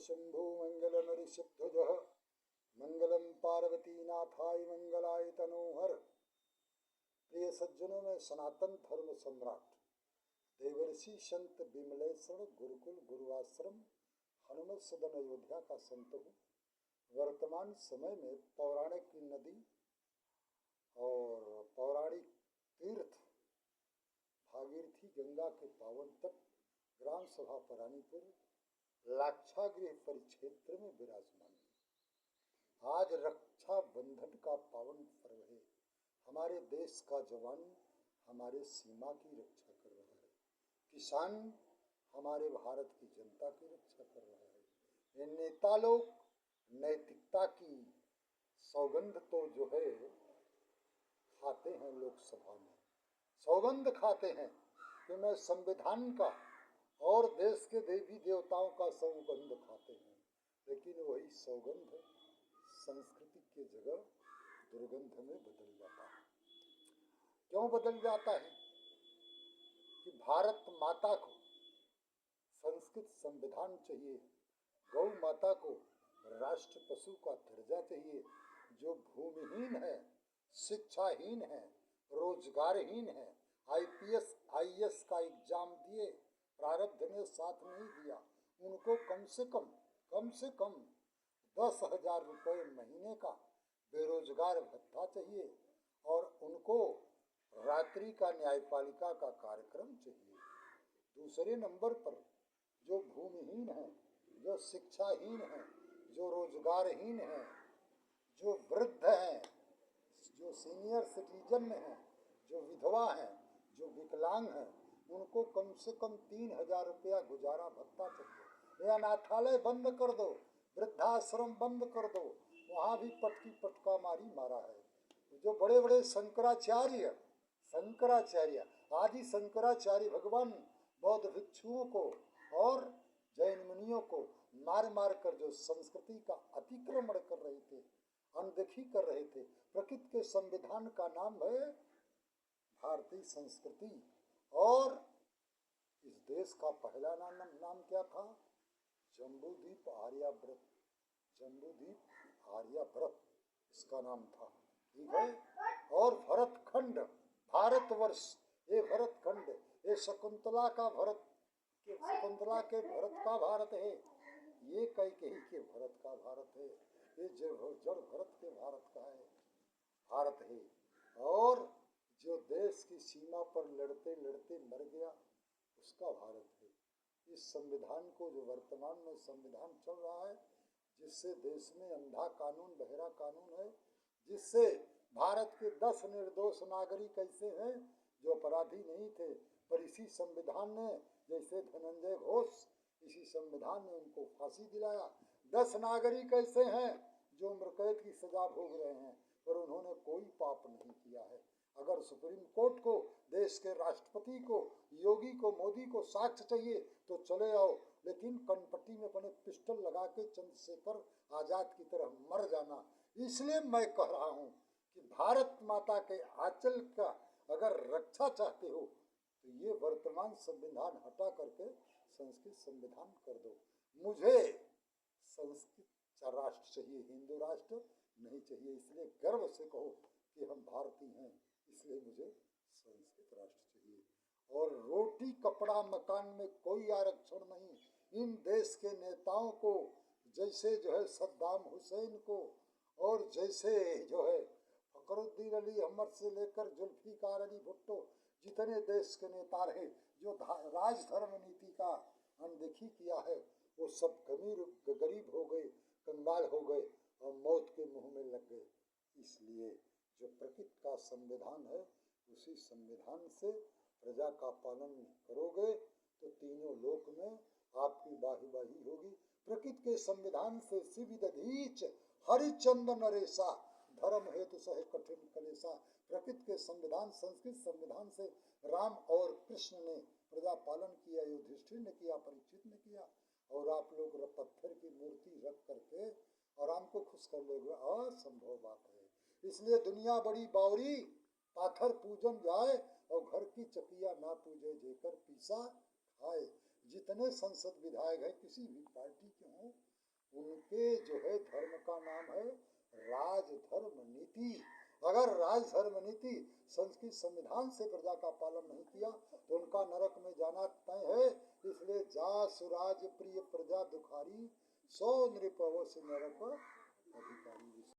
शंभो मंगलम ऋषभध्वज मंगलम पार्वतीनाथाय मंगलाय तनोहर। प्रिय सज्जनों में सनातन धर्म सम्राट देवर्षि संत विमलेश्वर गुरुकुल गुरुआश्रम हनुमत सदन अयोध्या का संत हूँ। वर्तमान समय में पौराणिक नदी और पौराणिक तीर्थ भागीरथी गंगा के पावन तट ग्राम सभा परानीपुर लाक्षागृह परिक्षेत्र में विराजमान है। आज रक्षा बंधन का पावन पर्व है। हमारे देश का जवान हमारे सीमा की रक्षा कर रहा है, किसान हमारे भारत की जनता की रक्षा कर रहा है। ये नेता लोग नैतिकता की सौगंध तो जो है खाते हैं, लोकसभा में सौगंध खाते हैं कि मैं संविधान का और देश के देवी देवताओं का सौगंध खाते हैं, लेकिन वही सौगंध संस्कृति के जगह दुर्गंध में बदल जाता है। क्यों बदल जाता है? कि भारत माता को संस्कृत संविधान चाहिए, गौ माता को राष्ट्र पशु का दर्जा चाहिए। जो भूमिहीन है, शिक्षाहीन है, रोजगारहीन है, आईपीएस आईएएस का एग्जाम दिए, प्रारब्ध ने साथ नहीं दिया, उनको कम से कम 10,000 रुपये महीने का बेरोजगार भत्ता चाहिए और उनको रात्रि का न्यायपालिका का कार्यक्रम चाहिए। दूसरे नंबर पर जो भूमिहीन है, जो शिक्षाहीन है, जो रोजगारहीन है, जो वृद्ध हैं, जो सीनियर सिटीजन हैं, जो विधवा हैं, जो विकलांग हैं, उनको कम से कम 3,000 रुपया गुजारा भत्ता चाहिए। ये अनाथालय बंद कर दो, वृद्धाश्रम बंद कर दो, वहाँ भी पटकी पटका मारी मारा है। जो बड़े बड़े शंकराचार्य आदि शंकराचार्य भगवान बौद्ध भिक्षुओं को और जैन मुनियों को मार मार कर जो संस्कृति का अतिक्रमण कर रहे थे, अनदेखी कर रहे थे। प्रकृति के संविधान का नाम है भारतीय संस्कृति। और इस देश का पहला नाम क्या था? जम्बूद्वीप आर्याव्रत। जम्बूद्वीप आर्याव्रत इसका नाम था, ठीक है। और भरतखंड, भारतवर्ष, ये भरतखंड, ये शकुंतला का भरत, शकुंतला के भरत का भारत है, ये कैकेयी के भरत का भारत है, ये जड़ भरत के भारत का है, भारत है। और जो देश की सीमा पर लड़ते लड़ते मर गया, उसका भारत है। इस संविधान को, जो वर्तमान में संविधान चल रहा है, जिससे देश में अंधा कानून बहरा कानून है, जिससे भारत के 10 निर्दोष नागरिक ऐसे हैं जो अपराधी नहीं थे, पर इसी संविधान ने, जैसे धनंजय घोष, इसी संविधान ने उनको फांसी दिलाया। 10 नागरिक ऐसे हैं जो उम्रकैद की सजा भोग रहे हैं, पर उन्होंने कोई पाप नहीं किया है। अगर सुप्रीम कोर्ट को, देश के राष्ट्रपति को, योगी को, मोदी को साक्ष्य चाहिए तो चले आओ, लेकिन कनपट्टी में अपने पिस्टल लगा के चंद्रशेखर आजाद की तरह मर जाना। इसलिए मैं कह रहा हूँ कि भारत माता के आंचल का अगर रक्षा चाहते हो तो ये वर्तमान संविधान हटा करके संस्कृत संविधान कर दो। मुझे संस्कृत राष्ट्र चाहिए, हिंदू राष्ट्र नहीं चाहिए। इसलिए गर्व से कहो कि हम भारतीय हैं, इसलिए मुझे संस्कृत राष्ट्र चाहिए। और रोटी कपड़ा मकान में कोई आरक्षण नहीं। इन देश के नेताओं को, जैसे जो है सद्दाम हुसैन को, और जैसे जो है फखरुद्दीन अली अहमद से लेकर जुल्फिकार अली भुट्टो, जितने देश के नेता रहे जो राजधर्म नीति का अनदेखी किया है, वो सब गरीब हो गए, कंगाल हो गए और मौत के मुंह में लग गए। इसलिए जो प्रकृति का संविधान है, उसी संविधान से प्रजा का पालन करोगे तो तीनों लोक में आपकी बाही होगी। प्रकृति के संविधान से शिविदधीच हरिचंद नरेशा, धर्म हेतु सहे कठिन कलेशा। प्रकृति के संविधान, संस्कृत संविधान से राम और कृष्ण ने प्रजा पालन किया, युधिष्ठिर ने किया, परीक्षित ने किया। और आप लोग पत्थर की मूर्ति रख करके और राम को खुश कर लोगे, असंभव बात है। इसलिए दुनिया बड़ी बावरी, पाथर पूजन जाए और घर की चकिया ना पूजे, जेकर पीसा खाए। जितने संसद विधायक हैं किसी भी पार्टी के हों, उनके जो है धर्म का नाम है राजधर्म नीति। अगर राजधर्म नीति संस्कृत संविधान से प्रजा का पालन नहीं किया तो उनका नरक में जाना तय है। इसलिए जा सुराज प्रिय प्रजा दुखारी, सो नृप नरक अधिकारी।